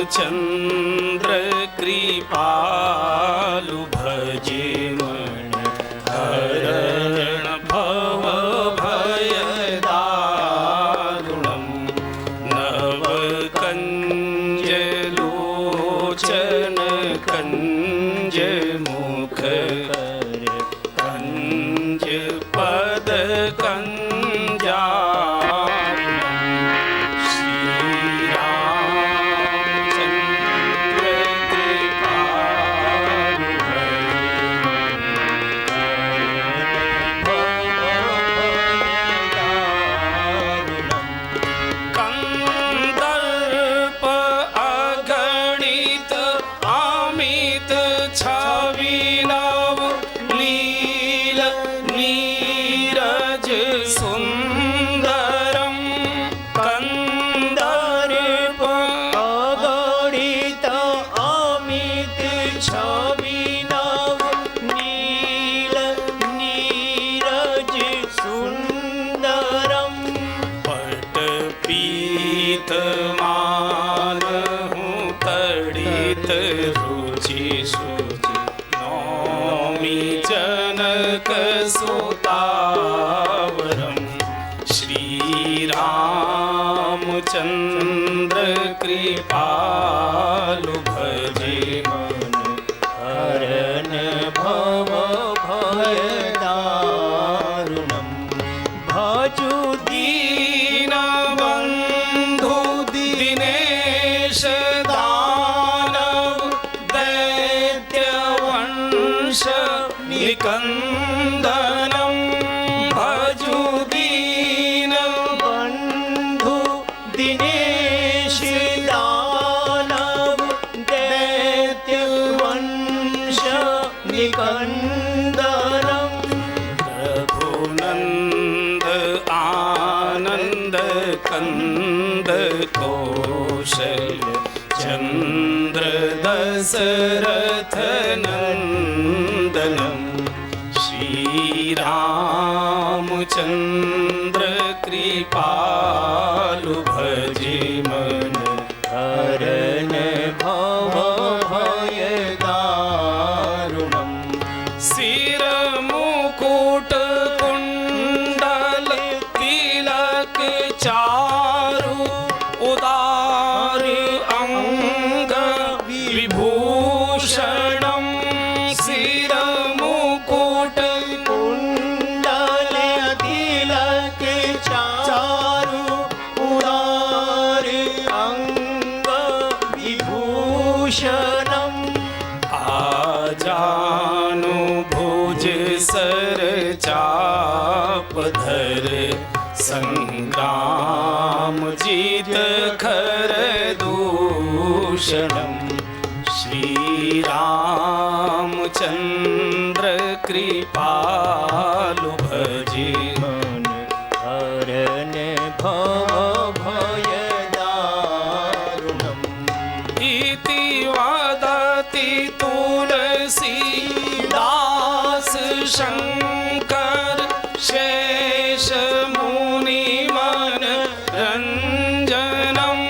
रामचंद्र कृपालु भजे मन हरण भव भय दारुणम नव कंज लोचन कंज मुख कंज पद कंजा सुतावरम श्री रामचंद्र कृपालु भजे मन हरण भव भय दारुणम भजु दीन बंधु दिनेश दानव दैत्य वंश निकंदनम भजु दीन बंधु दिनेश दानव दैत्य वंश निकंदनम रघुनंद आनंद कंद कौशल चंद्र दशरथ नंदनम रामचंद्र कृपालु भजे मन हरण भव भय दारुणम सिर मुकुट कुंडल तिलक चारु उदार अंग विभूषणम सिर मुकुट आजानुभुज सर चापधर संग्राम जीत खर दूषणम श्री रामचंद्र कृपालु भजे मन हरण भव भय दारुणम इति वदति तुलसीदास शंकर शेष मुनि मन रंजनम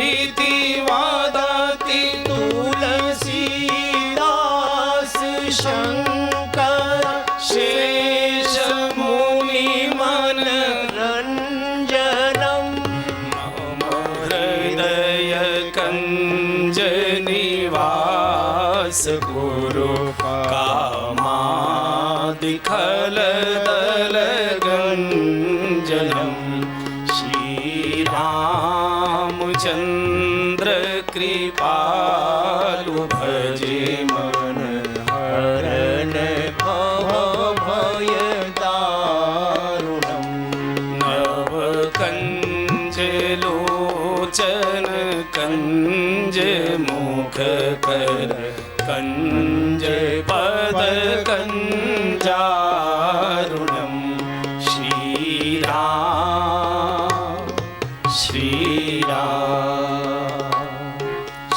इति वदति तुलसीदास शंकर शेष मुनि मन रंजनम मम हृदय कंज निवास गुरु कामादिखल दल गंजनम श्री रामचंद्र कृपालु भजे मन हरण भव भय दारुणम नव कंज लोचन कंज मुख कर कंज पद कंजारुणम श्री राम श्री राम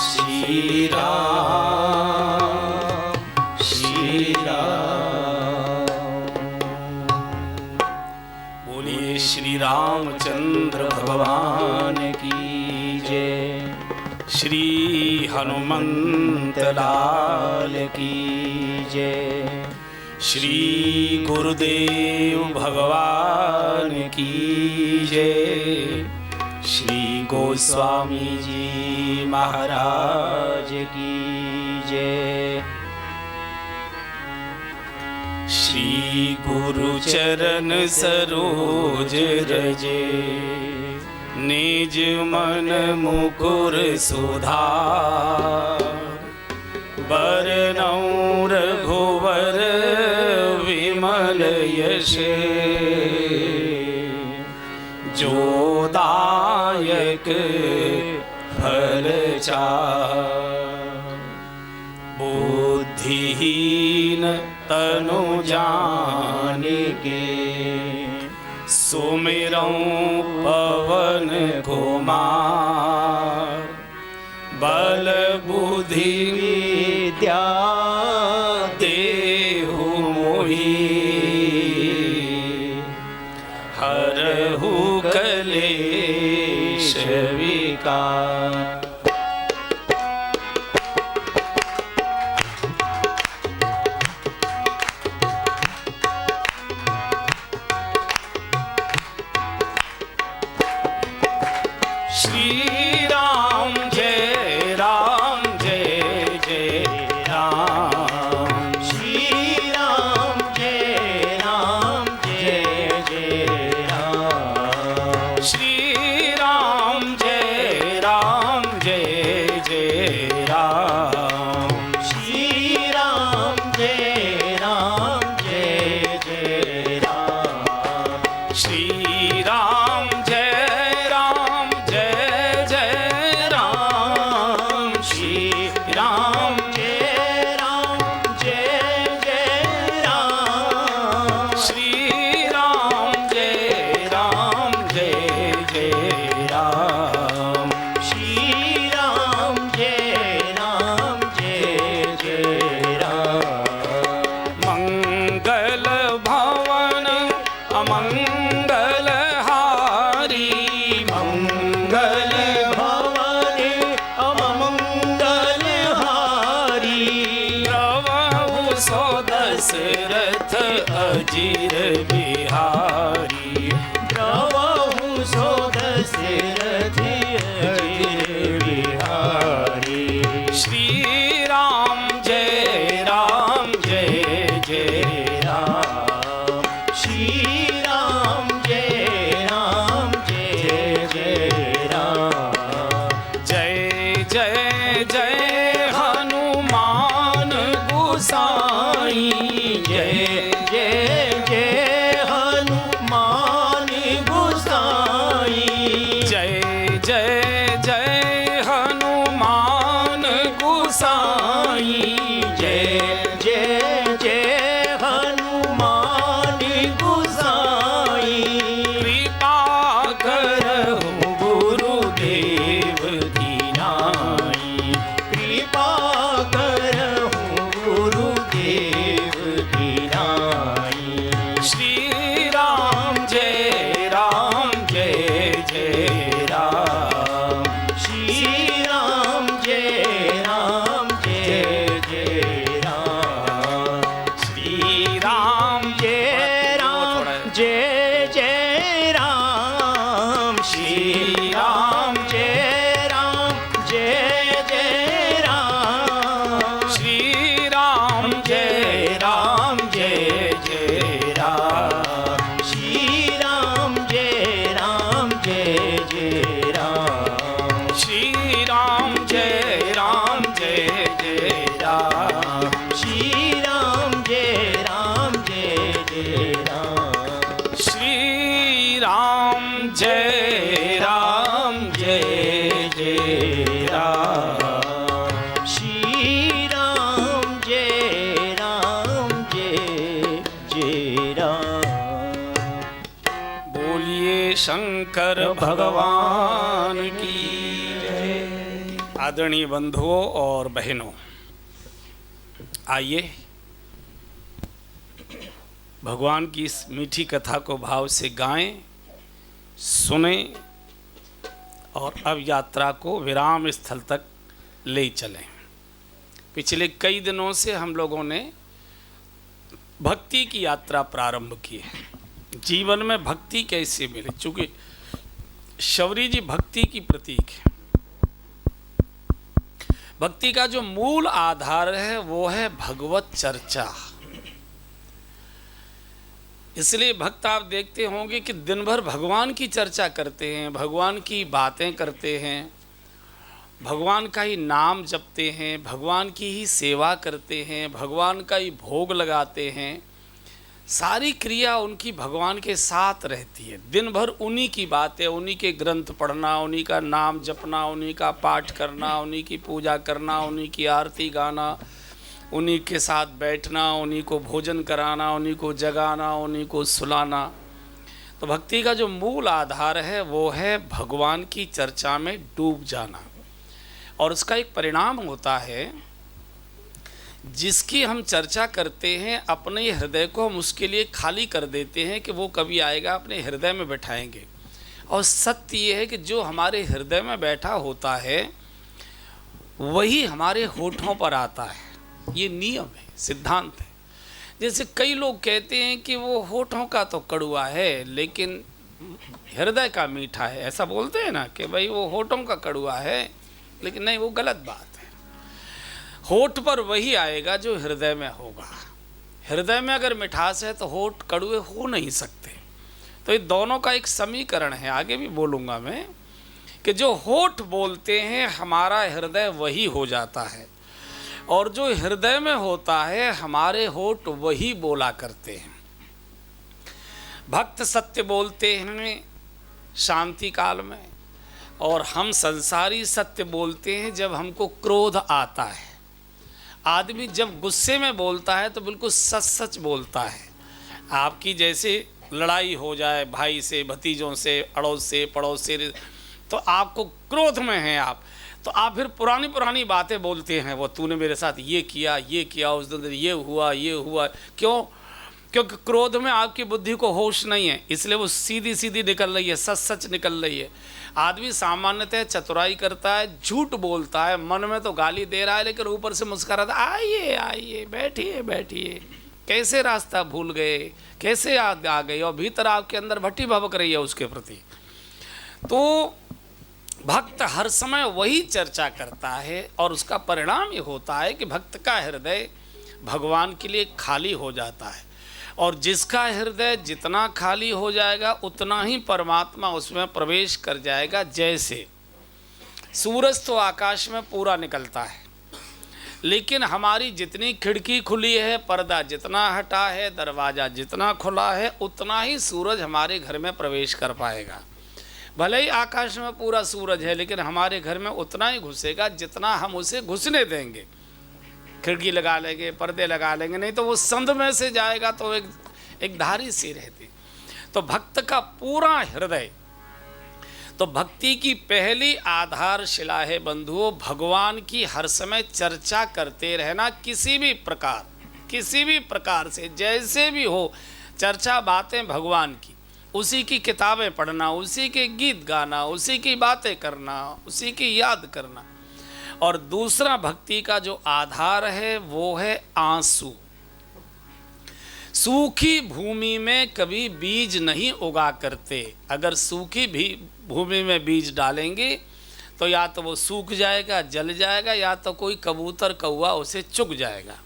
श्री राम श्री राम। बोलिए श्री रामचंद्र भगवान की जय। श्री हनुमंत लाल की जय। श्री गुरुदेव भगवान की जय। श्री गोस्वामी जी महाराज की जय। श्री गुरु चरण सरोज रजे, निज मन मुकुर सुधार। बरनौ रघुवर विमल यश, जो दायक फल चार। बुद्धिहीन तनु जानिके, सुमिरौ पवन कुमार। बल बुद्धि विद्या देहु मोहि, हरहु कलेश विकार। अजीर बिहारी, प्रभु सो दशरथ अजीर बिहारी। श्री राम जय राम जय जय राम। श्री राम जय जय राम। जय जय जय हनुमान गोसाई, जय शंकर भगवान की जय। आदरणीय बंधुओं और बहनों, आइए भगवान की इस मीठी कथा को भाव से गाएं, सुने और अब यात्रा को विराम स्थल तक ले चलें। पिछले कई दिनों से हम लोगों ने भक्ति की यात्रा प्रारंभ की है। जीवन में भक्ति कैसे मिले, चूँकि शबरी जी भक्ति की प्रतीक है। भक्ति का जो मूल आधार है वो है भगवत चर्चा। इसलिए भक्त आप देखते होंगे कि दिन भर भगवान की चर्चा करते हैं, भगवान की बातें करते हैं, भगवान का ही नाम जपते हैं, भगवान की ही सेवा करते हैं, भगवान का ही भोग लगाते हैं। सारी क्रिया उनकी भगवान के साथ रहती है। दिन भर उन्हीं की बातें, उन्हीं के ग्रंथ पढ़ना, उन्हीं का नाम जपना, उन्हीं का पाठ करना, उन्हीं की पूजा करना, उन्हीं की आरती गाना, उन्हीं के साथ बैठना, उन्हीं को भोजन कराना, उन्हीं को जगाना, उन्हीं को सुलाना। तो भक्ति का जो मूल आधार है वो है भगवान की चर्चा में डूब जाना। और उसका एक परिणाम होता है, जिसकी हम चर्चा करते हैं अपने हृदय को हम उसके लिए खाली कर देते हैं कि वो कभी आएगा अपने हृदय में बैठाएंगे। और सत्य ये है कि जो हमारे हृदय में बैठा होता है वही हमारे होठों पर आता है। ये नियम है, सिद्धांत है। जैसे कई लोग कहते हैं कि वो होठों का तो कड़वा है लेकिन हृदय का मीठा है, ऐसा बोलते हैं ना कि भाई वो होठों का कड़वा है, लेकिन नहीं, वो गलत बात है। होठ पर वही आएगा जो हृदय में होगा। हृदय में अगर मिठास है तो होठ कड़वे हो नहीं सकते। तो ये दोनों का एक समीकरण है, आगे भी बोलूँगा मैं, कि जो होठ बोलते हैं हमारा हृदय वही हो जाता है, और जो हृदय में होता है हमारे होठ वही बोला करते हैं। भक्त सत्य बोलते हैं शांति काल में, और हम संसारी सत्य बोलते हैं जब हमको क्रोध आता है। आदमी जब गुस्से में बोलता है तो बिल्कुल सच सच बोलता है। आपकी जैसे लड़ाई हो जाए भाई से, भतीजों से, अड़ोस से, पड़ोस से, तो आपको क्रोध में हैं आप, तो आप फिर पुरानी पुरानी बातें बोलते हैं। वो तूने मेरे साथ ये किया, उस दिन ये हुआ। क्यों? क्योंकि क्रोध में आपकी बुद्धि को होश नहीं है, इसलिए वो सीधी सीधी निकल रही है, सच सच निकल रही है। आदमी सामान्यतः चतुराई करता है, झूठ बोलता है, मन में तो गाली दे रहा है लेकिन ऊपर से मुस्कुराता है, आइए आइए बैठिए, कैसे रास्ता भूल गए, कैसे याद आ गई, और भीतर आपके अंदर भट्टी भभक रही है उसके प्रति। तो भक्त हर समय वही चर्चा करता है, और उसका परिणाम ये होता है कि भक्त का हृदय भगवान के लिए खाली हो जाता है। और जिसका हृदय जितना खाली हो जाएगा उतना ही परमात्मा उसमें प्रवेश कर जाएगा। जैसे सूरज तो आकाश में पूरा निकलता है, लेकिन हमारी जितनी खिड़की खुली है, पर्दा जितना हटा है, दरवाज़ा जितना खुला है, उतना ही सूरज हमारे घर में प्रवेश कर पाएगा। भले ही आकाश में पूरा सूरज है, लेकिन हमारे घर में उतना ही घुसेगा जितना हम उसे घुसने देंगे। खिड़की लगा लेंगे, पर्दे लगा लेंगे, नहीं तो वो संध में से जाएगा तो एक धारी सी रहती। तो भक्त का पूरा हृदय, तो भक्ति की पहली आधारशिला है बंधुओं, भगवान की हर समय चर्चा करते रहना। किसी भी प्रकार से, जैसे भी हो, चर्चा बातें भगवान की, उसी की किताबें पढ़ना, उसी के गीत गाना, उसी की बातें करना, उसी की याद करना। और दूसरा भक्ति का जो आधार है वो है आंसू। सूखी भूमि में कभी बीज नहीं उगा करते। अगर सूखी भी भूमि में बीज डालेंगे तो या तो वो सूख जाएगा, जल जाएगा, या तो कोई कबूतर कौवा उसे चुग जाएगा।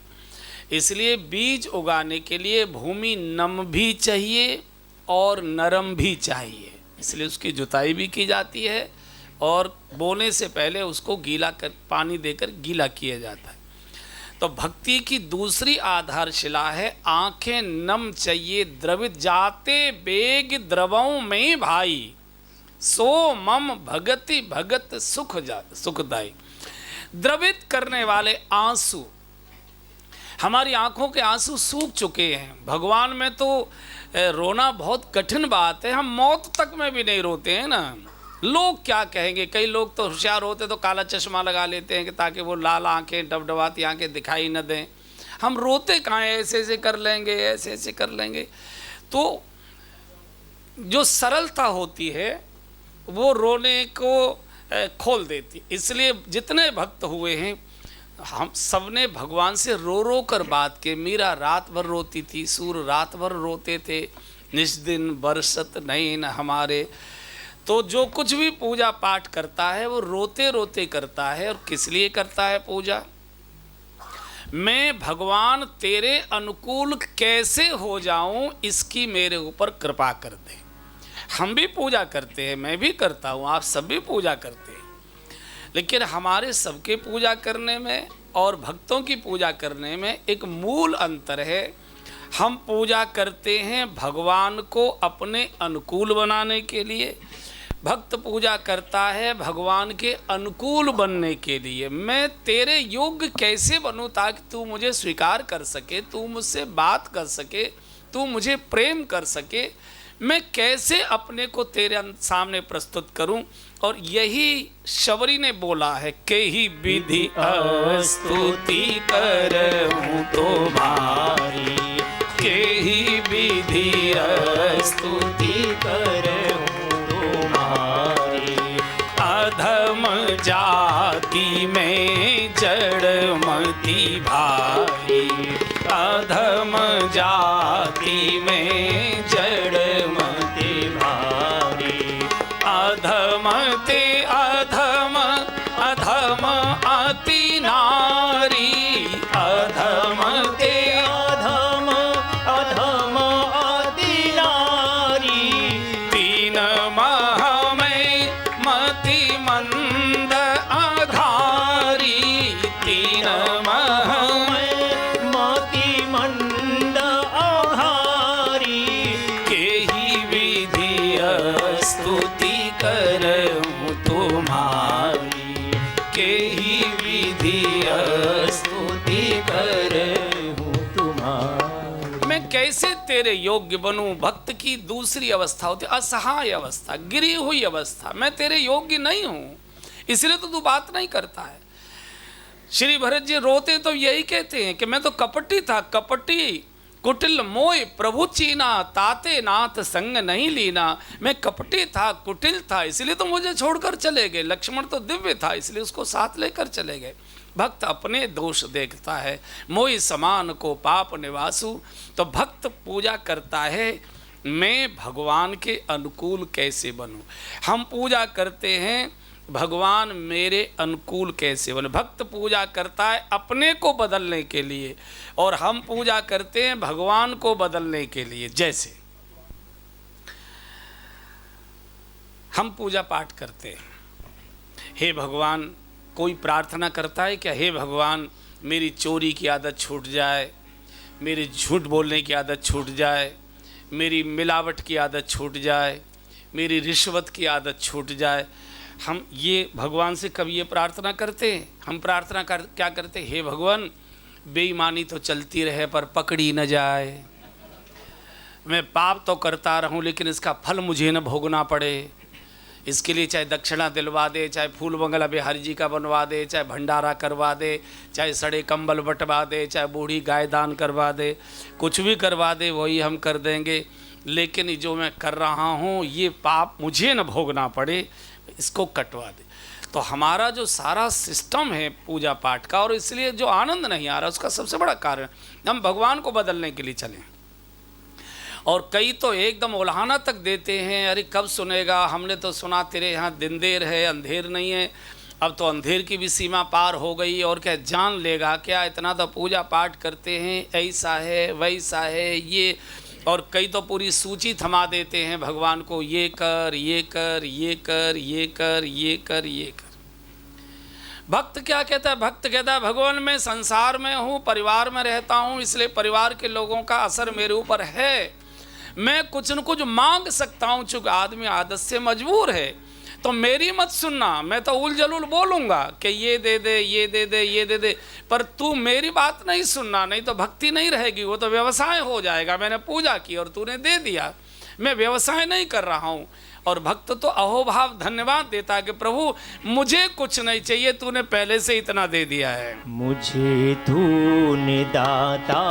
इसलिए बीज उगाने के लिए भूमि नम भी चाहिए और नरम भी चाहिए। इसलिए उसकी जुताई भी की जाती है, और बोने से पहले उसको गीला कर, पानी देकर गीला किया जाता है। तो भक्ति की दूसरी आधारशिला है आंखें नम चाहिए द्रवित जाते बेग द्रवों में भाई, सो मम भगति भगत सुखदाई। द्रवित करने वाले आंसू, हमारी आंखों के आंसू सूख चुके हैं। भगवान में तो रोना बहुत कठिन बात है, हम मौत तक में भी नहीं रोते हैं ना। लोग क्या कहेंगे? कई लोग तो होशियार होते तो काला चश्मा लगा लेते हैं कि ताकि वो लाल आंखें, डबडबाती आंखें दिखाई न दें। हम रोते कहाँ हैं? ऐसे ऐसे कर लेंगे, ऐसे ऐसे कर लेंगे। तो जो सरलता होती है वो रोने को खोल देती। इसलिए जितने भक्त हुए हैं हम सबने भगवान से रो रो कर बात की। मीरा रात भर रोती थी, सूर रात भर रोते थे, निज दिन बरसत नैन हमारे। तो जो कुछ भी पूजा पाठ करता है वो रोते रोते करता है। और किस लिए करता है पूजा? मैं भगवान तेरे अनुकूल कैसे हो जाऊं, इसकी मेरे ऊपर कृपा कर दे। हम भी पूजा करते हैं, मैं भी करता हूँ, आप सब भी पूजा करते हैं, लेकिन हमारे सबके पूजा करने में और भक्तों की पूजा करने में एक मूल अंतर है। हम पूजा करते हैं भगवान को अपने अनुकूल बनाने के लिए, भक्त पूजा करता है भगवान के अनुकूल बनने के लिए। मैं तेरे योग्य कैसे बनूं ताकि तू मुझे स्वीकार कर सके, तू मुझसे बात कर सके, तू मुझे प्रेम कर सके। मैं कैसे अपने को तेरे सामने प्रस्तुत करूं? और यही शबरी ने बोला है, केही विधि स्तुति करऊं तुम्हारी, केही विधि स्तुति करऊं तुम्हारी। अधम जाति में जड़मति भारी, अधम जाति में जड़मति भारी। अधम ते अधम अधम अति नारी, अधम ते अधम अधम अति नारी। तीन मह में मति मंद आधारी, तीन मह में मति मंद आधारी। केही विधि स्तुति करऊं तुम्हारी, केही विधि स्तुति करऊं तुम्हारी। मैं कैसे तेरे योग्य बनूं? भक्त की दूसरी अवस्था होती है असहाय अवस्था, गिरी हुई अवस्था। मैं तेरे योग्य नहीं हूं, इसलिए तो तू बात नहीं करता है। श्री भरत जी रोते तो यही कहते हैं कि मैं तो कपटी था, कपटी कुटिल मोय प्रभु चीना, ताते नाथ संग नहीं लीना। मैं कपटी था, कुटिल था, इसलिए तो मुझे छोड़कर चले गए। लक्ष्मण तो दिव्य था, इसलिए उसको साथ लेकर चले गए। भक्त अपने दोष देखता है, मोई समान को पाप निवासु। तो भक्त पूजा करता है मैं भगवान के अनुकूल कैसे बनूं। हम पूजा करते हैं भगवान मेरे अनुकूल कैसे बने। भक्त पूजा करता है अपने को बदलने के लिए और हम पूजा करते हैं भगवान को बदलने के लिए। जैसे हम पूजा पाठ करते हैं, हे भगवान, कोई प्रार्थना करता है क्या, हे भगवान मेरी चोरी की आदत छूट जाए, मेरी झूठ बोलने की आदत छूट जाए, मेरी मिलावट की आदत छूट जाए, मेरी रिश्वत की आदत छूट जाए। हम ये भगवान से कभी ये प्रार्थना करते हैं? हम प्रार्थना क्या करते हैं, हे भगवान बेईमानी तो चलती रहे पर पकड़ी न जाए, मैं पाप तो करता रहूं लेकिन इसका फल मुझे न भोगना पड़े। इसके लिए चाहे दक्षिणा दिलवा दे, चाहे फूल बंगला बिहारी जी का बनवा दे, चाहे भंडारा करवा दे, चाहे सड़े कंबल बंटवा दे, चाहे बूढ़ी गाय दान करवा दे, कुछ भी करवा दे वही हम कर देंगे। लेकिन जो मैं कर रहा हूँ ये पाप मुझे न भोगना पड़े, इसको कटवा दे। तो हमारा जो सारा सिस्टम है पूजा पाठ का, और इसलिए जो आनंद नहीं आ रहा उसका सबसे बड़ा कारण हम भगवान को बदलने के लिए चलें। और कई तो एकदम उल्हाना तक देते हैं, अरे कब सुनेगा, हमने तो सुना तेरे यहाँ दिन देर है अंधेर नहीं है। अब तो अंधेर की भी सीमा पार हो गई और क्या जान लेगा क्या, इतना तो पूजा पाठ करते हैं, ऐसा है वैसा है ये। और कई तो पूरी सूची थमा देते हैं भगवान को, ये कर ये कर ये कर ये कर ये कर ये कर। भक्त क्या कहता है? भक्त कहता है भगवान मैं संसार में हूँ, परिवार में रहता हूँ, इसलिए परिवार के लोगों का असर मेरे ऊपर है। मैं कुछ न कुछ मांग सकता हूँ, चूँकि आदमी आदत से मजबूर है। तो मेरी मत सुनना, मैं तो उल जलूल बोलूँगा कि ये दे दे ये दे दे ये दे दे, पर तू मेरी बात नहीं सुनना, नहीं तो भक्ति नहीं रहेगी, वो तो व्यवसाय हो जाएगा। मैंने पूजा की और तूने दे दिया, मैं व्यवसाय नहीं कर रहा हूँ। और भक्त तो अहोभाव धन्यवाद देता है कि प्रभु मुझे कुछ नहीं चाहिए, तूने पहले से इतना दे दिया है। मुझे तूने दाता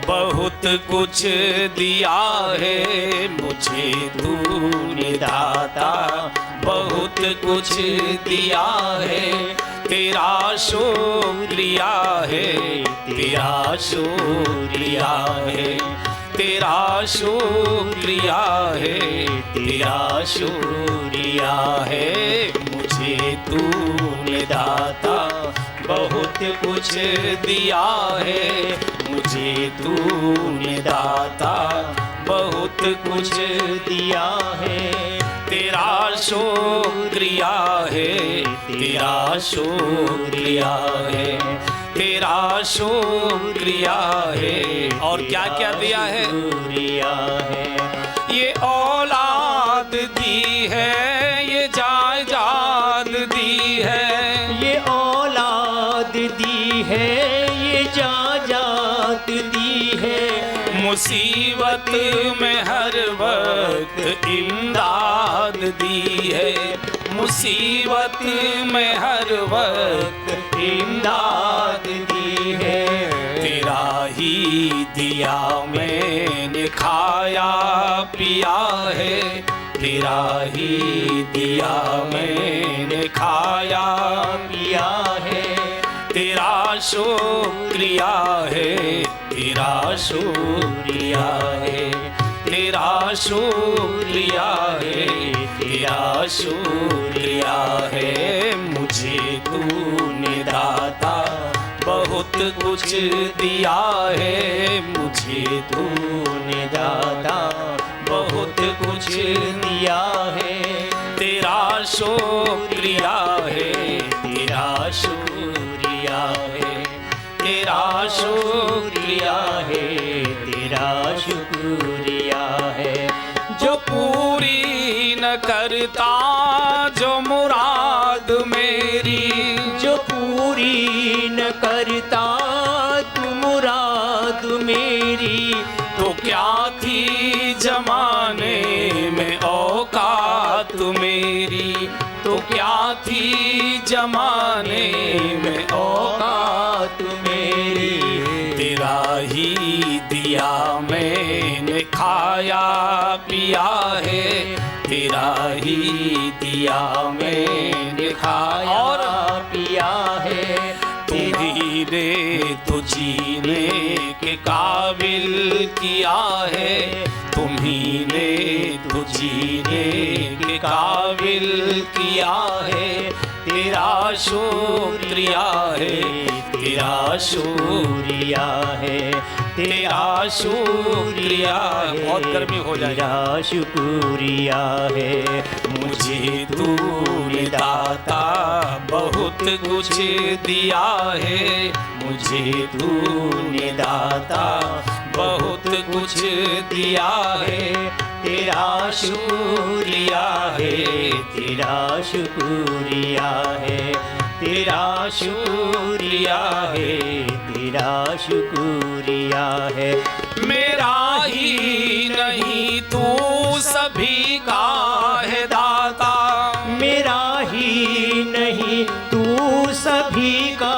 बहुत कुछ दिया है, मुझे तूने दाता बहुत कुछ दिया है, तेरा शुक्रिया है, तेरा शुक्रिया है, तेरा शुक्रिया है, तेरा शुक्रिया है। मुझे तूने दाता बहुत कुछ दिया है, मुझे तूने दाता बहुत कुछ दिया है, तेरा शुक्रिया है, तेरा शुक्रिया है, तेरा शुक्रिया है। और क्या क्या दिया है? ये औलाद दी है, ये जायदाद दी है, ये औलाद दी है, ये जायदाद दी है, मुसीबत में हर वक्त इमदाद दी है, मुसीबत में हर वक्त इमदाद दी है। तेरा ही दिया मैंने खाया पिया है, तेरा ही दिया मैंने खाया पिया है, तेरा शुक्रिया है, तेरा शुक्रिया है, तेरा शुक्रिया है, तेरा शुक्रिया है। मुझे तूने दाता बहुत कुछ दिया है, मुझे तूने दाता बहुत कुछ दिया है, तेरा शुक्रिया है, तेरा शुक्रिया है, तेरा शुक्रिया है, तेरा शुक्रिया है। जो पूरी न करता जो मुराद मेरी, जो पूरी न करता तू मुराद मेरी, तो क्या थी जमाने में औकात मेरी, तो क्या थी जमाने में औकात मेरी। तेरा ही दिया मैंने खाया पिया है, तेरा ही दिया मैंने खाया और पिया है, तुम्ही ने तो जीने के काबिल किया है, तुम्ही ने तो जीने के काबिल किया है, तेरा शुक्रिया है, तेरा शुक्रिया है, तेरा शुक्रिया है। बहुत गर्मी हो जाएगी। तेरा शुक्रिया है। मुझे तूने दाता बहुत कुछ दिया है, मुझे तूने दाता बहुत कुछ दिया है, तेरा शुक्रिया है, तेरा शुक्रिया है, तेरा शुक्रिया है, तेरा शुक्रिया है। मेरा ही नहीं तू सभी का है दाता, मेरा ही नहीं तू सभी का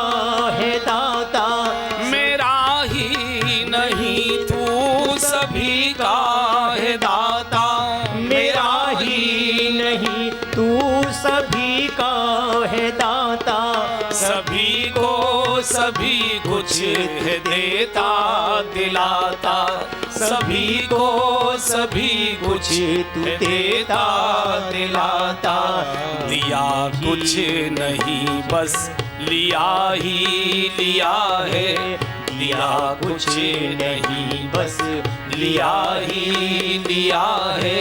है दाता, मेरा ही नहीं तू सभी का है दाता, मेरा ही नहीं तू सभी का है दाता, सभी को सभी कुछ है देता दिलाता, सभी को सभी कुछ तू है देता दिलाता, दिया कुछ नहीं बस लिया ही लिया है, दिया कुछ नहीं बस लिया ही लिया है,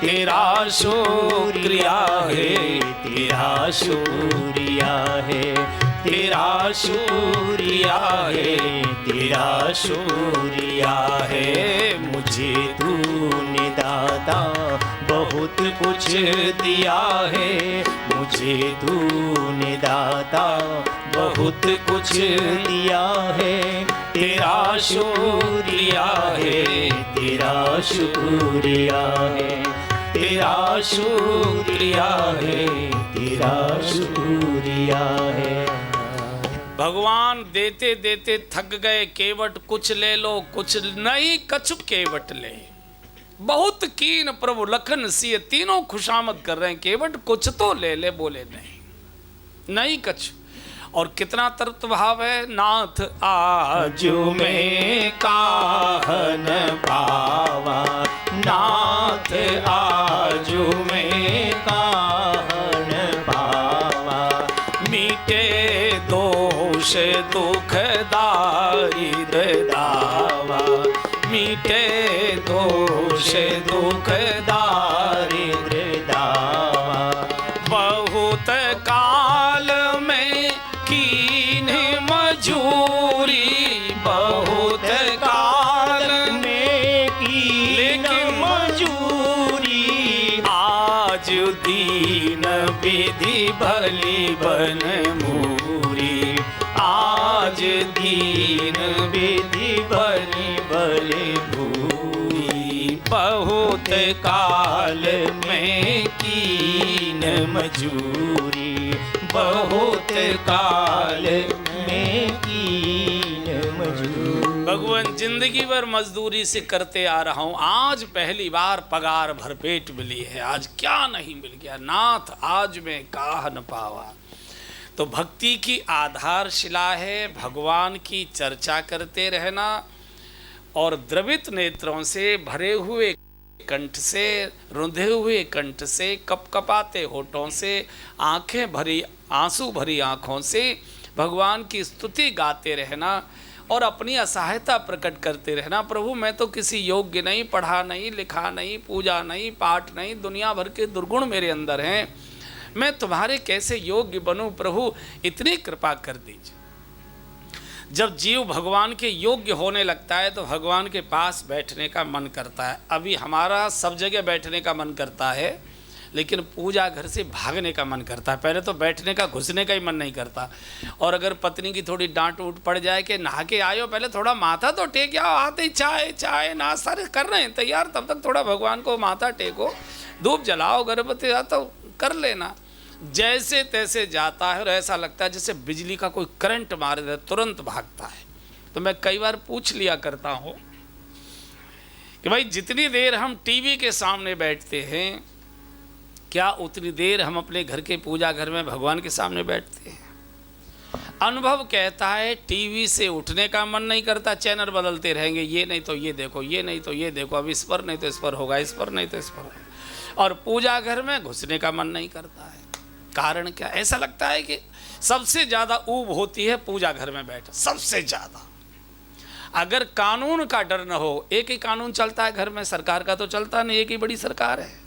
तेरा शुक्रिया है, तेरा शुक्रिया है, तेरा शुक्रिया है, तेरा शुक्रिया है। मुझे तूने दाता बहुत कुछ दिया है, मुझे तूने दाता बहुत कुछ दिया है, तेरा शुक्रिया है, तेरा शुक्रिया है, तेरा शुक्रिया है, तेरा शुक्रिया है। भगवान देते देते थक गए, केवट कुछ ले लो, कुछ नहीं कछु केवट ले। बहुत कीन प्रभु लखन सिय, तीनों खुशामद कर रहे हैं, केवट कुछ तो ले ले, बोले नहीं कछ। और कितना तर्क भाव है, नाथ आजू में काहन पावा, नाथ आजू में काहन पावा, मीटे दोष दुख दारिद्र दावा, मीटे दोष दुख दारिद्र दावा, बहुत काल में कीन मजूरी, बहुत काल में कीन मजूरी, आज दीन विधि भली बन मूरी, आज दीन विधि भली भली भूरी, बहुत काल में कीन मजूरी, बहुत काल में कीन मजूरी। भगवान जिंदगी भर मजदूरी से करते आ रहा हूं, आज पहली बार पगार भरपेट मिली है, आज क्या नहीं मिल गया, नाथ आज मैं काह न पावा। तो भक्ति की आधारशिला है भगवान की चर्चा करते रहना और द्रवित नेत्रों से भरे हुए कंठ से, रुंधे हुए कंठ से, कपकपाते होठों से, आंखें भरी आंसू भरी आंखों से भगवान की स्तुति गाते रहना और अपनी असहायता प्रकट करते रहना। प्रभु मैं तो किसी योग्य नहीं, पढ़ा नहीं, लिखा नहीं, पूजा नहीं, पाठ नहीं, दुनिया भर के दुर्गुण मेरे अंदर हैं, मैं तुम्हारे कैसे योग्य बनूं, प्रभु इतनी कृपा कर दीजिए। जब जीव भगवान के योग्य होने लगता है तो भगवान के पास बैठने का मन करता है। अभी हमारा सब जगह बैठने का मन करता है, लेकिन पूजा घर से भागने का मन करता है। पहले तो बैठने का, घुसने का ही मन नहीं करता। और अगर पत्नी की थोड़ी डांट उठ पड़ जाए कि नहा के आयो, पहले थोड़ा माथा तो टेक आओ, आते ही चाय चाय नाश्ता कर रहे हैं तैयार, तब तक थोड़ा भगवान को माथा टेको, धूप जलाओ, गर्भवती जाता कर लेना। जैसे तैसे जाता है और ऐसा लगता है जैसे बिजली का कोई करंट मार दे, तुरंत भागता है। तो मैं कई बार पूछ लिया करता हूँ कि भाई जितनी देर हम टीवी के सामने बैठते हैं, क्या उतनी देर हम अपने घर के पूजा घर में भगवान के सामने बैठते हैं? अनुभव कहता है टीवी से उठने का मन नहीं करता, चैनल बदलते रहेंगे, ये नहीं तो ये देखो, ये नहीं तो ये देखो, अब इस पर नहीं तो इस पर होगा, इस पर नहीं तो इस पर होगा। और पूजा घर में घुसने का मन नहीं करता है। कारण क्या? ऐसा लगता है कि सबसे ज़्यादा ऊब होती है पूजा घर में बैठ, सबसे ज़्यादा। अगर कानून का डर न हो, एक ही कानून चलता है घर में, सरकार का तो चलता नहीं, एक ही बड़ी सरकार है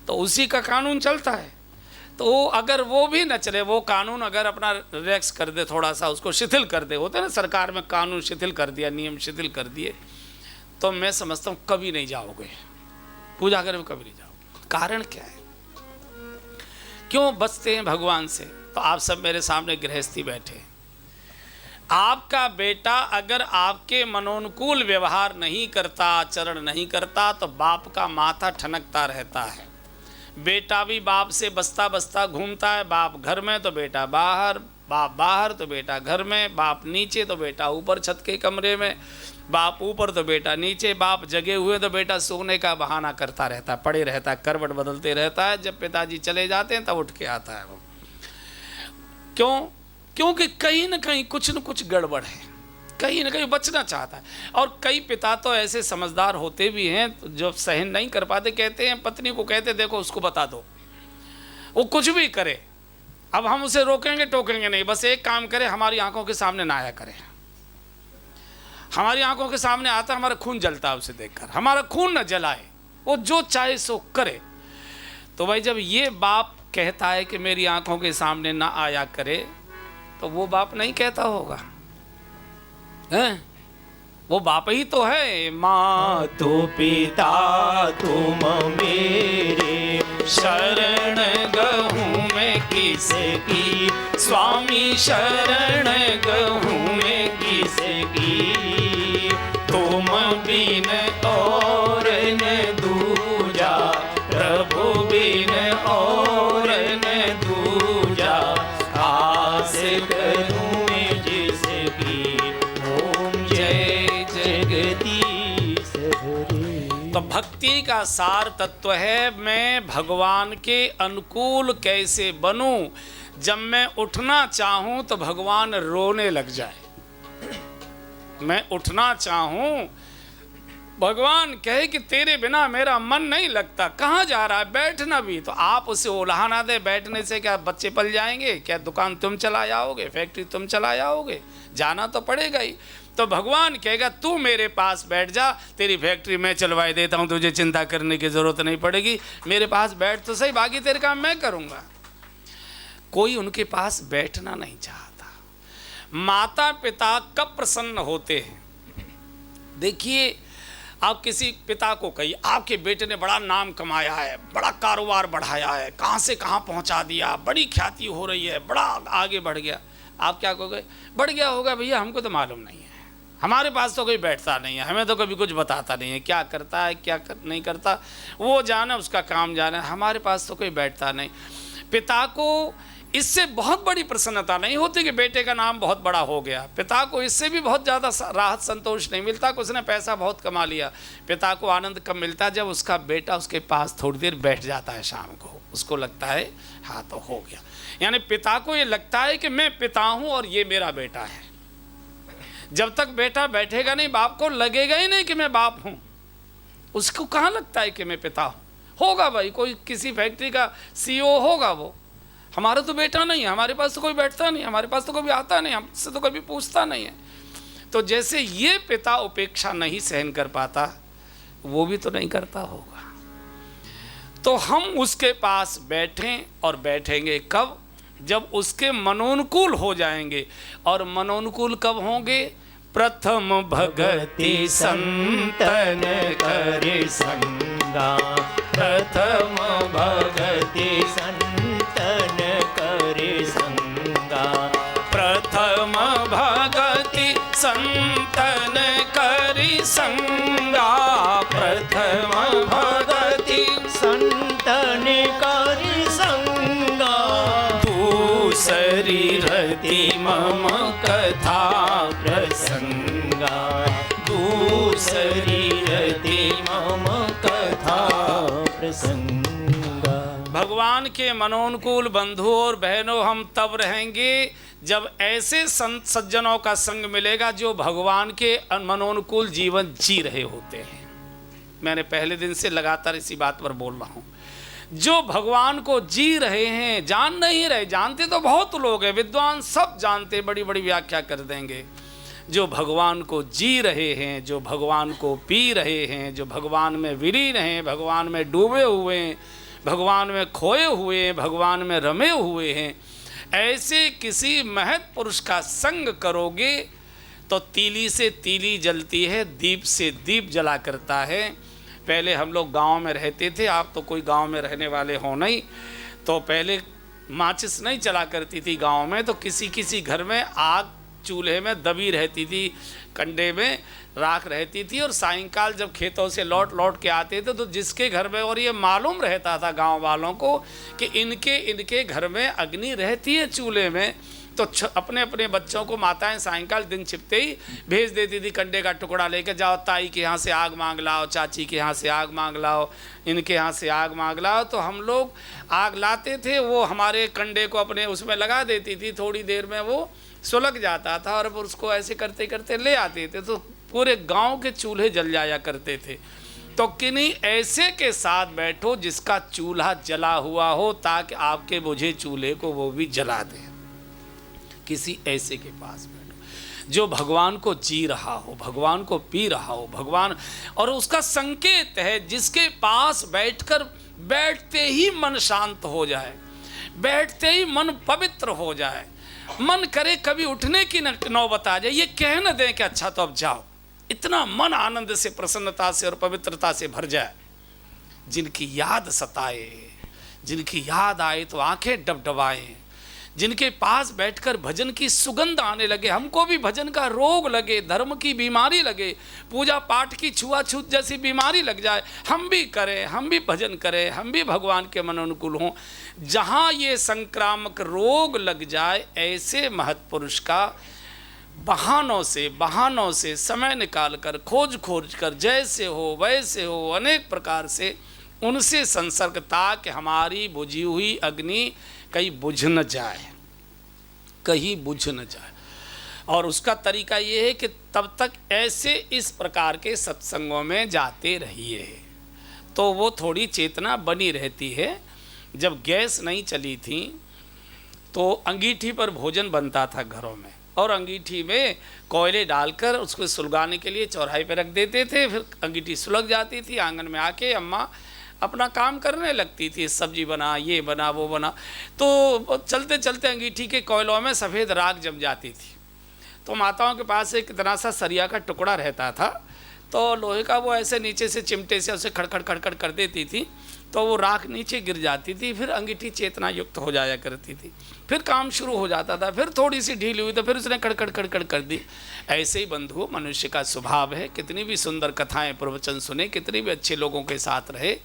तो उसी का कानून चलता है। तो अगर वो भी न चले, वो कानून अगर अपना रिलैक्स कर दे, थोड़ा सा उसको शिथिल कर दे, होता है ना सरकार में कानून शिथिल कर दिया, नियम शिथिल कर दिए, तो मैं समझता हूँ कभी नहीं जाओगे पूजा घर में, कभी नहीं जाओगे। कारण क्या है? क्यों बचते हैं भगवान से? तो आप सब मेरे सामने गृहस्थी बैठे, आपका बेटा अगर आपके मनोनुकूल व्यवहार नहीं करता, आचरण नहीं करता, तो बाप का माथा ठनकता रहता है। बेटा भी बाप से बसता बसता घूमता है, बाप घर में तो बेटा बाहर, बाप बाहर तो बेटा घर में, बाप नीचे तो बेटा ऊपर छत के कमरे में, बाप ऊपर तो बेटा नीचे, बाप जगे हुए तो बेटा सोने का बहाना करता रहता है, पड़े रहता है, करवट बदलते रहता है। जब पिताजी चले जाते हैं तब उठ के आता है वो। क्यों? क्योंकि कहीं ना कहीं कुछ न कुछ गड़बड़ है, कहीं ना कहीं बचना चाहता है। और कई पिता तो ऐसे समझदार होते भी हैं जो सहन नहीं कर पाते, कहते हैं पत्नी को, कहते देखो उसको बता दो, वो कुछ भी करे, अब हम उसे रोकेंगे टोकेंगे नहीं, बस एक काम करे, हमारी आंखों के सामने ना आया करे। हमारी आंखों के सामने आता, हमारा खून जलता है उसे देखकर, हमारा खून न जलाए, वो जो चाहे सो करे। तो भाई जब ये बाप कहता है कि मेरी आंखों के सामने ना आया करे, तो वो बाप नहीं कहता होगा हैं? वो बाप ही तो है। माँ तो पिता तुम मेरे, शरण गहूँ मैं किसकी, स्वामी शरण गहूँ मैं किसकी, तुम बिन और न दूजा, प्रभु बिन और न दूजा, आस करूँ मैं जिसकी, ओम जय जगदीश हरे। तो भक्ति का सार तत्व है मैं भगवान के अनुकूल कैसे बनूं। जब मैं उठना चाहूं तो भगवान रोने लग जाए, मैं उठना चाहूं भगवान कहे कि तेरे बिना मेरा मन नहीं लगता, कहाँ जा रहा है, बैठना भी। तो आप उसे उल्हा ना दे, बैठने से क्या बच्चे पल जाएंगे, क्या दुकान तुम चला जाओगे, फैक्ट्री तुम चला जाओगे, जाना तो पड़ेगा ही। तो भगवान कहेगा तू मेरे पास बैठ जा, तेरी फैक्ट्री मैं चलवाई देता हूँ, तुझे चिंता करने की ज़रूरत नहीं पड़ेगी, मेरे पास बैठ तो सही, बाकी तेरे काम मैं करूँगा। कोई उनके पास बैठना नहीं चाहता। माता पिता कब प्रसन्न होते हैं? देखिए, आप किसी पिता को कहिए आपके बेटे ने बड़ा नाम कमाया है, बड़ा कारोबार बढ़ाया है, कहाँ से कहाँ पहुँचा दिया, बड़ी ख्याति हो रही है, बड़ा आगे बढ़ गया। आप क्या कहोगे? बढ़ गया होगा भैया, हमको तो मालूम नहीं है, हमारे पास तो कोई बैठता नहीं है, हमें तो कभी कुछ बताता नहीं है, क्या करता है क्या नहीं करता वो जाने, उसका काम जाने, हमारे पास तो कोई बैठता नहीं। पिता को इससे बहुत बड़ी प्रसन्नता नहीं होती कि बेटे का नाम बहुत बड़ा हो गया। पिता को इससे भी बहुत ज़्यादा राहत संतोष नहीं मिलता कि उसने पैसा बहुत कमा लिया। पिता को आनंद कब मिलता है? जब उसका बेटा उसके पास थोड़ी देर बैठ जाता है शाम को, उसको लगता है हाँ तो हो गया। यानी पिता को ये लगता है कि मैं पिता हूँ और ये मेरा बेटा है। जब तक बेटा बैठेगा नहीं, बाप को लगेगा ही नहीं कि मैं बाप हूँ। उसको कहाँ लगता है कि मैं पिता हूँ? होगा भाई, कोई किसी फैक्ट्री का CEO होगा वो, हमारा तो बेटा नहीं है, हमारे पास तो कोई बैठता नहीं, हमारे पास तो कभी आता नहीं, हमसे तो कभी पूछता नहीं है। तो जैसे ये पिता उपेक्षा नहीं सहन कर पाता, वो भी तो नहीं करता होगा। तो हम उसके पास बैठें, और बैठेंगे कब? जब उसके मनोनुकूल हो जाएंगे। और मनोनुकूल कब होंगे? प्रथम भगति संतन करे संगा, प्रथम भगति संतन करे संगा, प्रथम भगति संतन करी संगा, प्रथम भगति संतन करे संगा, दूसरी रति मम कथा प्रसंगा, दूसरी रति मम कथा प्रसंगा। भगवान के मनोनुकूल बंधु और बहनों हम तब रहेंगे जब ऐसे संत सज्जनों का संग मिलेगा जो भगवान के मनोनुकूल जीवन जी रहे होते हैं। मैंने पहले दिन से लगातार इसी बात पर बोल रहा हूँ, जो भगवान को जी रहे हैं, जान नहीं रहे, जानते तो बहुत लोग हैं, विद्वान सब जानते, बड़ी बड़ी व्याख्या कर देंगे। जो भगवान को जी रहे हैं, जो भगवान को पी रहे हैं, जो भगवान में विलीन हैं, भगवान में डूबे हुए हैं, भगवान में खोए हुए हैं, भगवान में रमे हुए हैं, ऐसे किसी महत् पुरुष का संग करोगे तो तीली से तीली जलती है, दीप से दीप जला करता है। पहले हम लोग गांव में रहते थे, आप तो कोई गांव में रहने वाले हो नहीं, तो पहले माचिस नहीं चला करती थी गांव में, तो किसी किसी घर में आग चूल्हे में दबी रहती थी, कंडे में राख रहती थी, और सायंकाल जब खेतों से लौट के आते थे तो जिसके घर में, और ये मालूम रहता था गांव वालों को कि इनके घर में अग्नि रहती है चूल्हे में, तो अपने अपने बच्चों को माताएं सायंकाल दिन छिपते ही भेज देती थी, कंडे का टुकड़ा लेकर जाओ ताई के यहाँ से आग मांग लाओ, चाची के यहाँ से आग मांग लाओ, इनके यहाँ से आग मांग लाओ। तो हम लोग आग लाते थे, वो हमारे कंडे को अपने उसमें लगा देती थी, थोड़ी देर में वो सुलग जाता था, और उसको ऐसे करते करते ले आते थे, तो पूरे गांव के चूल्हे जल जाया करते थे। तो किन्हीं ऐसे के साथ बैठो जिसका चूल्हा जला हुआ हो, ताकि आपके बुझे चूल्हे को वो भी जला दे। किसी ऐसे के पास बैठो जो भगवान को जी रहा हो, भगवान को पी रहा हो, भगवान, और उसका संकेत है जिसके पास बैठते ही मन शांत हो जाए, बैठते ही मन पवित्र हो जाए, मन करे कभी उठने की नौबत आ जाए, ये कह न दें कि अच्छा तो अब जाओ, इतना मन आनंद से, प्रसन्नता से और पवित्रता से भर जाए। जिनकी याद सताए, जिनकी याद आए तो आंखें डबडबाएं, जिनके पास बैठकर भजन की सुगंध आने लगे, हमको भी भजन का रोग लगे, धर्म की बीमारी लगे, पूजा पाठ की छुआछूत जैसी बीमारी लग जाए, हम भी करें, हम भी भजन करें, हम भी भगवान के मनोनुकूल हों। जहाँ ये संक्रामक रोग लग जाए, ऐसे महत्पुरुष का बहानों से समय निकाल कर खोज कर जैसे हो वैसे हो अनेक प्रकार से उनसे संसर्ग, ताकि हमारी बुझी हुई अग्नि कहीं बुझ न जाए, कहीं बुझ न जाए। और उसका तरीका ये है कि तब तक ऐसे इस प्रकार के सत्संगों में जाते रहिए, तो वो थोड़ी चेतना बनी रहती है। जब गैस नहीं चली थी तो अंगीठी पर भोजन बनता था घरों में, और अंगीठी में कोयले डालकर उसको सुलगाने के लिए चौराहे पे रख देते थे। फिर अंगीठी सुलग जाती थी, आंगन में आके अम्मा अपना काम करने लगती थी, सब्जी बना, ये बना, वो बना। तो चलते चलते अंगीठी के कोयलों में सफ़ेद राख जम जाती थी। तो माताओं के पास एक इतना सा सरिया का टुकड़ा रहता था, तो लोहे का, वो ऐसे नीचे से चिमटे से उसे खड़खड़ खड़खड़ कर देती थी, तो वो राख नीचे गिर जाती थी। फिर अंगीठी चेतना युक्त हो जाया करती थी। फिर काम शुरू हो जाता था। फिर थोड़ी सी ढीली हुई तो फिर उसने खड़खड़ खड़खड़ कर दी। ऐसे ही बंधुओं मनुष्य का स्वभाव है। कितनी भी सुंदर कथाएं प्रवचन सुने, कितनी भी अच्छे लोगों के साथ रहे,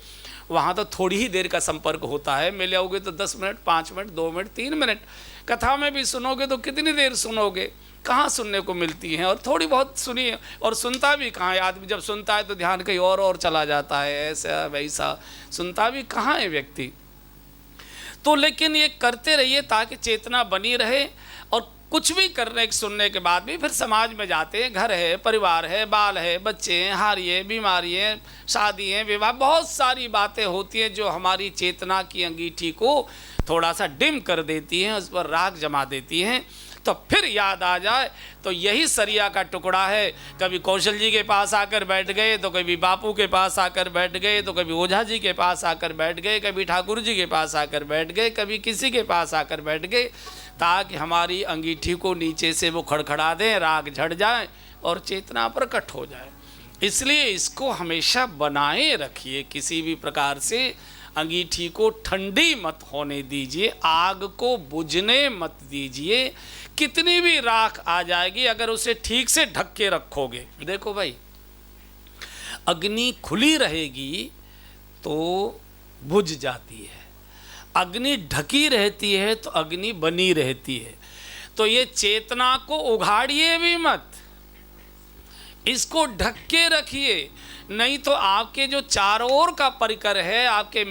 वहाँ तो थोड़ी ही देर का संपर्क होता है। मिले होगे तो 10 मिनट, 5 मिनट, 2 मिनट, 3 मिनट। कथा में भी सुनोगे तो कितनी देर सुनोगे, कहाँ सुनने को मिलती हैं। और थोड़ी बहुत सुनिए, और सुनता भी कहाँ है आदमी। जब सुनता है तो ध्यान कहीं और चला जाता है, ऐसा वैसा, सुनता भी कहाँ है व्यक्ति। तो लेकिन ये करते रहिए ताकि चेतना बनी रहे। और कुछ भी करने सुनने के बाद भी फिर समाज में जाते हैं, घर है, परिवार है, बाल है, बच्चे हैं, हारी है, बीमारी है, शादी है, विवाह, बहुत सारी बातें होती हैं जो हमारी चेतना की अंगीठी को थोड़ा सा डिम कर देती हैं, उस पर राख जमा देती हैं। तो फिर याद आ जाए तो यही सरिया का टुकड़ा है। कभी कौशल जी के पास आकर बैठ गए, तो कभी बापू के पास आकर बैठ गए, तो कभी ओझा जी के पास आकर बैठ गए, कभी ठाकुर जी के पास आकर बैठ गए, कभी किसी के पास आकर बैठ गए, ताकि हमारी अंगीठी को नीचे से वो खड़खड़ा दें, राग झड़ जाए और चेतना प्रकट हो जाए। इसलिए इसको हमेशा बनाए रखिए। किसी भी प्रकार से अंगीठी को ठंडी मत होने दीजिए, आग को बुझने मत दीजिए। कितनी भी राख आ जाएगी, अगर उसे ठीक से ढक के रखोगे, देखो भाई, अग्नि खुली रहेगी तो बुझ जाती है, अग्नि ढकी रहती है तो अग्नि बनी रहती है। तो ये चेतना को उघाड़िए भी मत, इसको ढक के रखिए, नहीं तो आपके जो चारों ओर का परिकर है, आपके